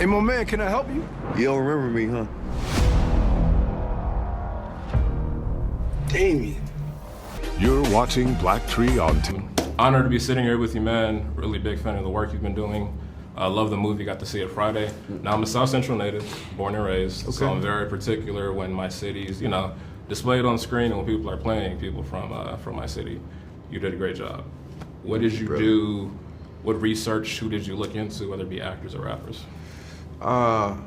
Hey, my man, can I help you? You don't remember me, huh? Damian. You're watching Black Tree on TV. Honored to be sitting here with you, man. Really big fan of the work you've been doing. I love the movie, got to see it Friday. Now, I'm a South Central native, born and raised, so I'm very particular when my city's, displayed on screen and when people are playing people from my city. You did a great job. What did you do? What research? Who did you look into, whether it be actors or rappers? I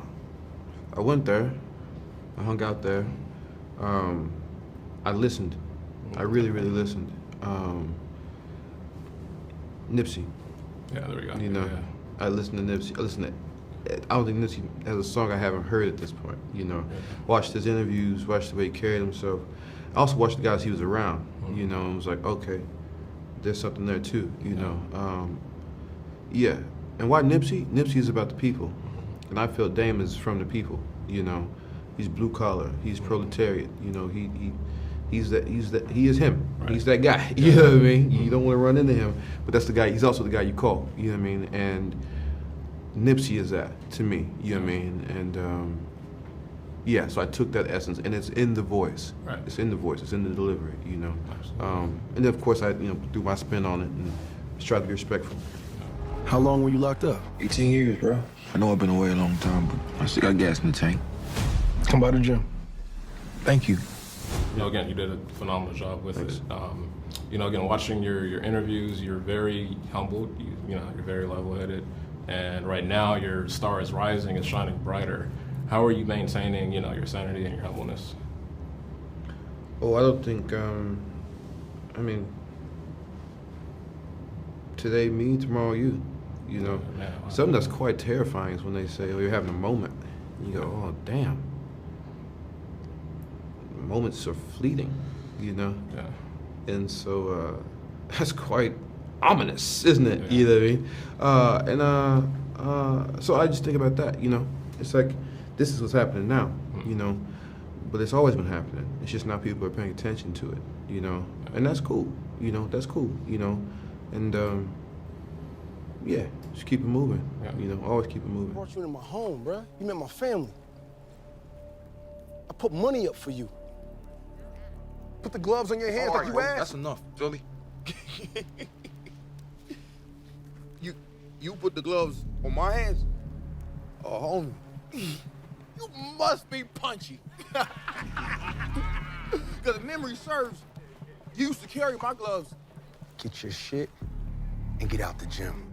went there. I hung out there. I listened. I really, really listened. Nipsey. Yeah, there we go. Yeah. I listened to Nipsey. I don't think Nipsey has a song I haven't heard at this point. Watched his interviews, watched the way he carried himself. I also watched the guys he was around. And was like, okay, there's something there too. Yeah. And why Nipsey? Nipsey is about the people, and I feel Dame is from the people. He's blue collar. He's proletariat. He is him. Right. He's that guy. You know what I mean? You don't want to run into him, but that's the guy. He's also the guy you call. You know what I mean? And Nipsey is that to me. You know what I mean? And yeah, so I took that essence, and it's in the voice. Right. It's in the voice. It's in the delivery. And then of course I do my spin on it and just try to be respectful. How long were you locked up? 18 years, bro. I know I've been away a long time, but I still got gas in the tank. Come by the gym. Thank you. Again, you did a phenomenal job with it. Again, watching your interviews, you're very humbled. You're very level-headed, and right now your star is rising and shining brighter. How are you maintaining, your sanity and your humbleness? Oh, I don't think. Today me, tomorrow you. Something that's quite terrifying is when they say, "Oh, you're having a moment." You go, "Oh, damn." Moments are fleeting, Yeah. And so that's quite ominous, isn't it? Yeah. You know what I mean? So I just think about that. It's like this is what's happening now. But it's always been happening. It's just now people are paying attention to it. And that's cool. That's cool. And yeah, just keep it moving. Yeah. Always keep it moving. I brought you into my home, bruh. You met my family. I put money up for you. Put the gloves on your hands like you asked. That's enough, Jolie. You put the gloves on my hands? Oh, homie. You must be punchy. Because if memory serves, you used to carry my gloves. Get your shit and get out the gym.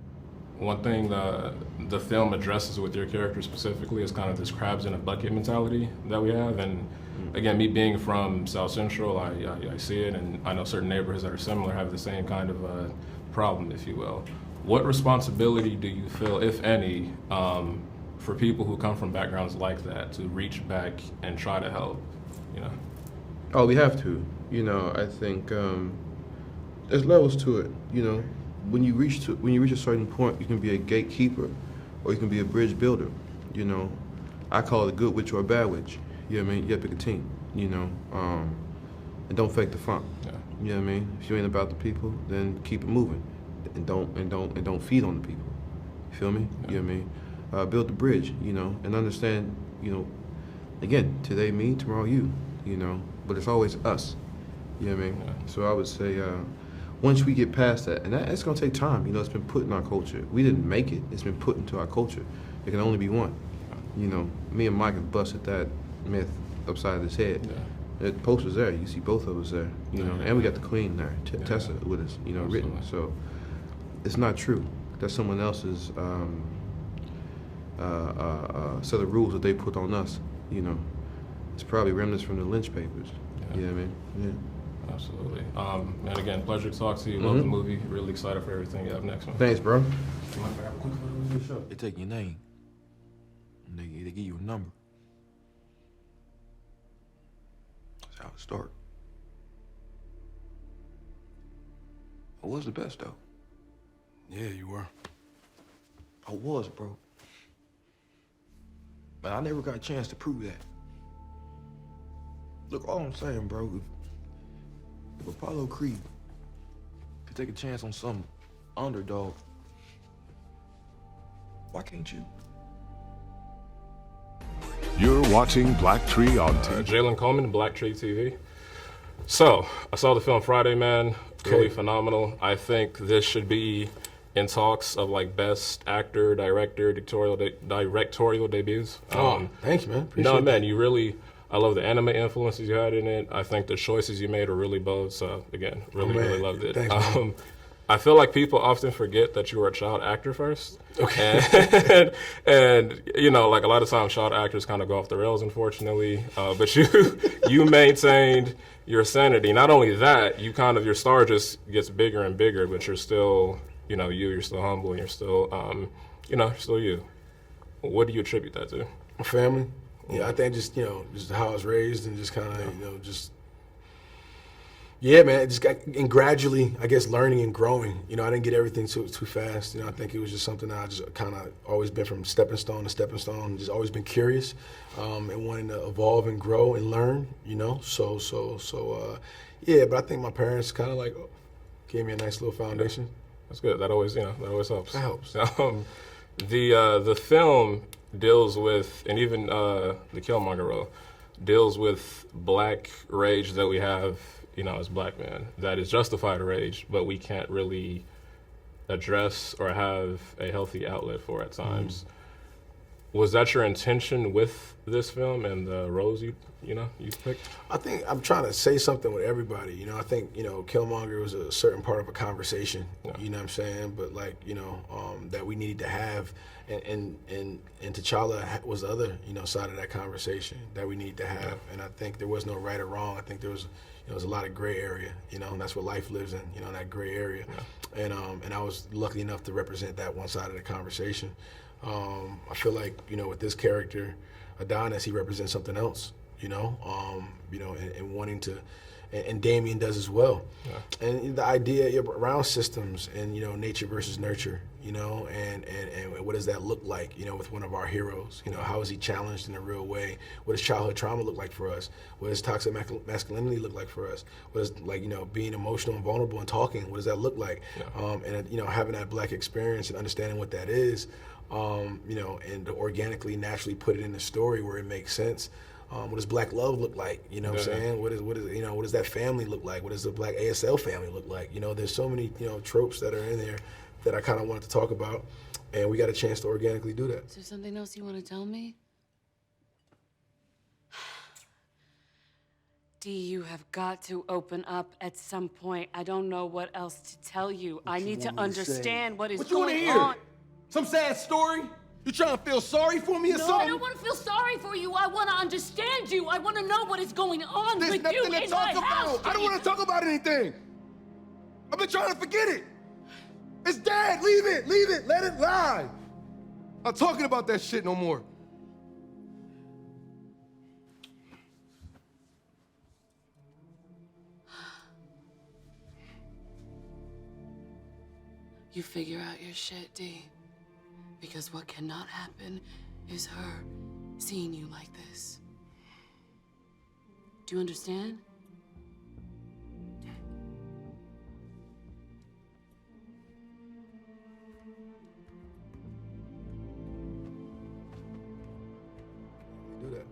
One thing the film addresses with your character specifically is kind of this crabs in a bucket mentality that we have. And again, me being from South Central, I see it, and I know certain neighborhoods that are similar have the same kind of problem, if you will. What responsibility do you feel, if any, for people who come from backgrounds like that to reach back and try to help, Oh, we have to. I think there's levels to it. When you reach a certain point, you can be a gatekeeper, or you can be a bridge builder. I call it a good witch or a bad witch. You know what I mean? You gotta pick a team. And don't fake the funk. Yeah. You know what I mean? If you ain't about the people, then keep it moving, and don't feed on the people. You feel me? Yeah. You know what I mean? Build the bridge. And understand. Again, today me, tomorrow you. But it's always us. You know what I mean? Yeah. So I would say, once we get past that, and it's gonna take time. It's been put in our culture. We didn't make it. It's been put into our culture. There can only be one. Me and Mike have busted that myth upside his head. Yeah. The poster's there. You see both of us there. And we got the queen there, Tessa, with us. Written. So it's not true. That's someone else's set of rules that they put on us. It's probably remnants from the Lynch papers. Yeah. You know what I mean? Yeah. Absolutely. And again, pleasure to talk to you. Love the movie. Really excited for everything you have next, man. Thanks, bro. They take your name, and they give you a number. That's how it starts. I was the best, though. Yeah, you were. I was, bro. But I never got a chance to prove that. Look, all I'm saying, bro, if Apollo Creed could take a chance on some underdog, why can't you? watching Black Tree on TV. Jalen Coleman, Black Tree TV. So, I saw the film Friday, man. Really phenomenal. I think this should be in talks of like best actor, director, directorial debuts. Thank you, man. Appreciate No, that. man, you really, I love the anime influences you had in it. I think the choices you made are really bold. So, again, really loved it. Thanks, man. I feel like people often forget that you were a child actor first. Okay. And you know, like a lot of times child actors kind of go off the rails, unfortunately. But you maintained your sanity. Not only that, your star just gets bigger and bigger, but you're still, you're still humble and you're still, still you. What do you attribute that to? My family. Yeah, I think just how I was raised and just kind of, yeah, man, and gradually, I guess, learning and growing. I didn't get everything too fast. I think it was just something that I just kind of always been from stepping stone to stepping stone, just always been curious and wanting to evolve and grow and learn, So, yeah, but I think my parents kind of like gave me a nice little foundation. That's good. That always helps. That helps. The film deals with, and even the Killmonger role, deals with black rage that we have, as black men, that is justified rage, but we can't really address or have a healthy outlet for at times. Was that your intention with this film and the roles you picked? I think I'm trying to say something with everybody. I think, Killmonger was a certain part of a conversation, you know what I'm saying? But like, that we needed to have, and T'Challa was the other, side of that conversation that we needed to have. And I think there was no right or wrong. I think there was a lot of gray area, and that's what life lives in, that gray area. And I was lucky enough to represent that one side of the conversation. I feel like, with this character, Adonis, he represents something else, and wanting to, and Damian does as well. Yeah. And the idea around systems and, nature versus nurture, and what does that look like, with one of our heroes? How is he challenged in a real way? What does childhood trauma look like for us? What does toxic masculinity look like for us? What does, being emotional and vulnerable and talking, what does that look like? Yeah. And, having that black experience and understanding what that is, and to organically, naturally put it in the story where it makes sense. What does black love look like? What I'm saying? What does that family look like? What does the black ASL family look like? There's so many, tropes that are in there that I kind of wanted to talk about, and we got a chance to organically do that. Is there something else you want to tell me? Dee, you have got to open up at some point. I don't know what else to tell you. I need to understand what is going on. Some sad story? You trying to feel sorry for me or something? No, I don't want to feel sorry for you. I want to understand you. I want to know what is going on with you in my house. I don't want to talk about anything. I've been trying to forget it. It's dead. Leave it. Let it lie. I'm not talking about that shit no more. You figure out your shit, Dee. Because what cannot happen is her seeing you like this. Do you understand? Do that.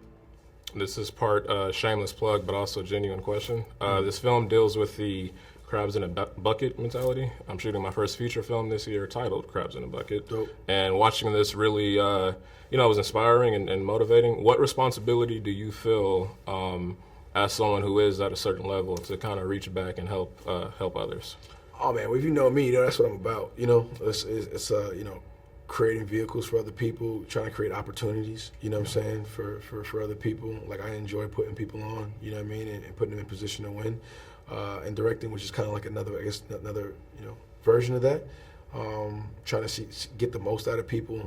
This is part shameless plug, but also genuine question. This film deals with the crabs in a bucket mentality. I'm shooting my first feature film this year titled Crabs in a Bucket. Dope. And watching this really, was inspiring and motivating. What responsibility do you feel as someone who is at a certain level to kind of reach back and help others? Oh man, well, if you know me, that's what I'm about. It's creating vehicles for other people, trying to create opportunities, what I'm saying, for other people. Like I enjoy putting people on, and putting them in position to win. And directing, which is kind of like another version of that. Trying to get the most out of people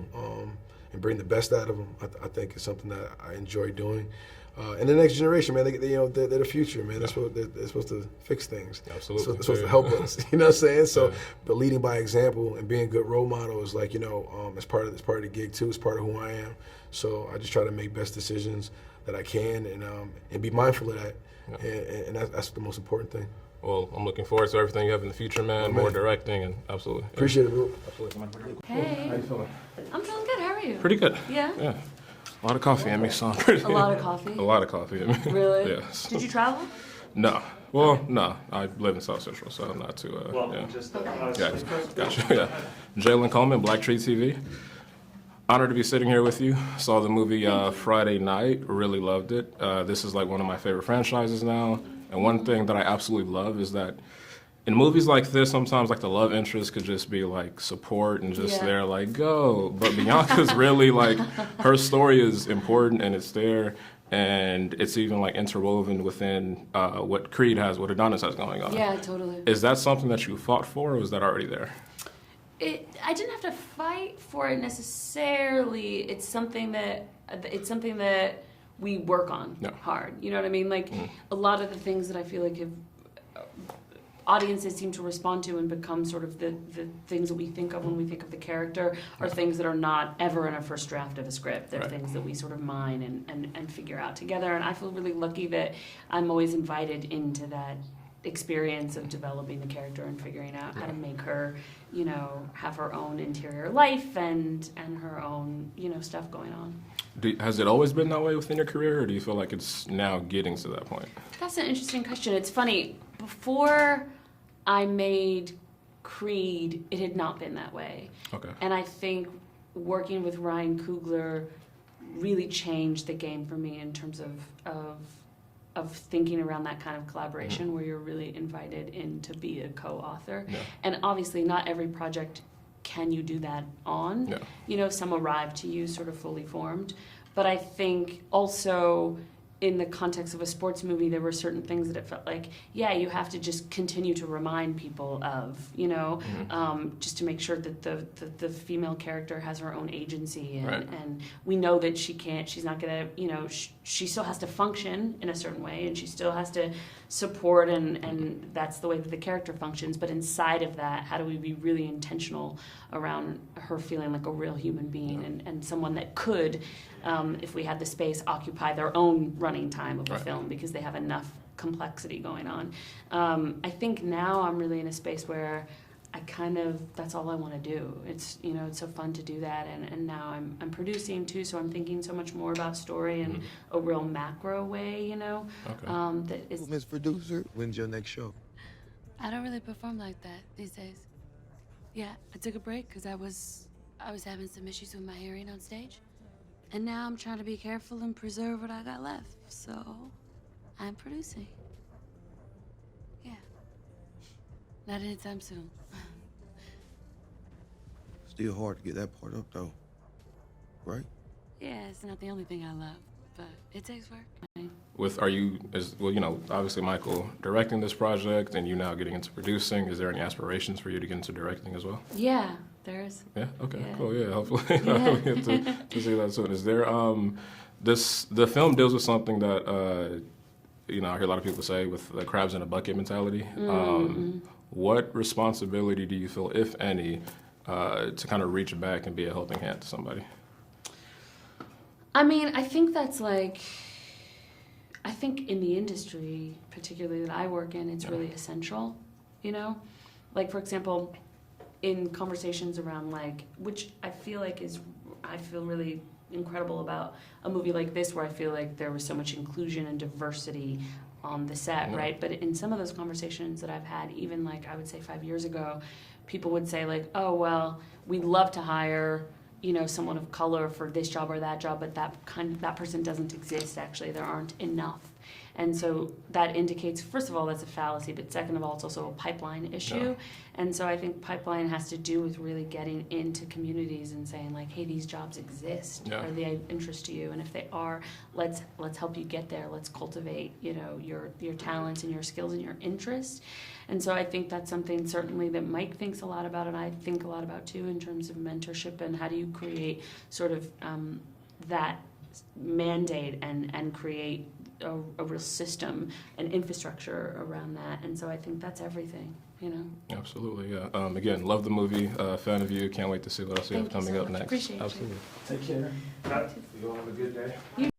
and bring the best out of them. I think is something that I enjoy doing. And the next generation, man, they're the future, man. They're supposed to fix things. Absolutely. They're supposed to help us. You know what I'm saying? So, but leading by example and being a good role model is like, it's part of the gig too. It's part of who I am. So I just try to make best decisions that I can and be mindful of that. Yeah. And that's the most important thing. Well, I'm looking forward to everything you have in the future, man. More directing and absolutely. Appreciate it, bro. Hey. How you feeling? I'm feeling good. How are you? Pretty good. Yeah? Yeah. A lot of coffee in me, so I'm A lot of coffee? A lot of coffee in me. Really? Yes. Did you travel? No. Well, no. I live in South Central, so I'm not too, yeah. Gotcha, yeah. Jalen Coleman, Black Tree TV. Honored to be sitting here with you. Saw the movie Friday night, really loved it. This is like one of my favorite franchises now. And one thing that I absolutely love is that in movies like this, sometimes like the love interest could just be like support and just there like, go. But Bianca's really like, her story is important and it's there. And it's even like interwoven within what Creed has, what Adonis has going on. Yeah, totally. Is that something that you fought for or was that already there? I didn't have to fight for it necessarily. It's something that we work on hard. You know what I mean? Like a lot of the things that I feel like have audiences seem to respond to and become sort of the things that we think of when we think of the character are things that are not ever in a first draft of a script. They're things that we sort of mine and figure out together. And I feel really lucky that I'm always invited into that experience of developing the character and figuring out how to make her, you know, have her own interior life and her own, you know, stuff going on. Has it always been that way within your career, or do you feel like it's now getting to that point? That's an interesting question. It's funny. Before I made Creed, it had not been that way. Okay. And I think working with Ryan Coogler really changed the game for me in terms of thinking around that kind of collaboration where you're really invited in to be a co-author. Yeah. And obviously not every project can you do that on. Yeah. You know, some arrive to you sort of fully formed. But I think also in the context of a sports movie, there were certain things that it felt like, yeah, you have to just continue to remind people of, you know, just to make sure that the female character has her own agency. And we know that she's not going to, you know, she still has to function in a certain way and she still has to support and that's the way that the character functions. But inside of that, how do we be really intentional around her feeling like a real human being and someone that could, if we had the space, occupy their own running time of a film because they have enough complexity going on. I think now I'm really in a space where I kind of, that's all I want to do. It's, you know, it's so fun to do that. And now I'm producing too, so I'm thinking so much more about story in a real macro way, you know. That is. Miss Producer, when's your next show? I don't really perform like that these days. Yeah, I took a break because I was having some issues with my hearing on stage. And now I'm trying to be careful and preserve what I got left. So I'm producing. Yeah. Not anytime soon. Still hard to get that part up though, right? Yeah, it's not the only thing I love, but it takes work. Well, you know, obviously Michael directing this project and you now getting into producing, is there any aspirations for you to get into directing as well? Yeah, there is. Yeah, okay, cool, yeah, hopefully we get to see that soon. Is there, the film deals with something that, you know, I hear a lot of people say with the crabs in a bucket mentality. What responsibility do you feel, if any, to kind of reach back and be a helping hand to somebody? I mean, I think that's like, I think in the industry, particularly that I work in, it's really essential, you know? Like, for example, in conversations around like, which I feel really incredible about a movie like this where I feel like there was so much inclusion and diversity on the set, right? But in some of those conversations that I've had, even like I would say 5 years ago, people would say like, oh, well, we'd love to hire, you know, someone of color for this job or that job, but that person doesn't exist actually. There aren't enough. And so that indicates, first of all, that's a fallacy, but second of all, it's also a pipeline issue. Yeah. And so I think pipeline has to do with really getting into communities and saying like, hey, these jobs exist. Yeah. Are they of interest to you? And if they are, let's help you get there. Let's cultivate, you know, your talents and your skills and your interests. And so I think that's something certainly that Mike thinks a lot about and I think a lot about too in terms of mentorship and how do you create sort of that mandate and create a real system and infrastructure around that. And so I think that's everything, you know? Absolutely, yeah. Again, love the movie, fan of you. Can't wait to see what else you have coming up next. Appreciate Absolutely. You. Take care. You all have a good day.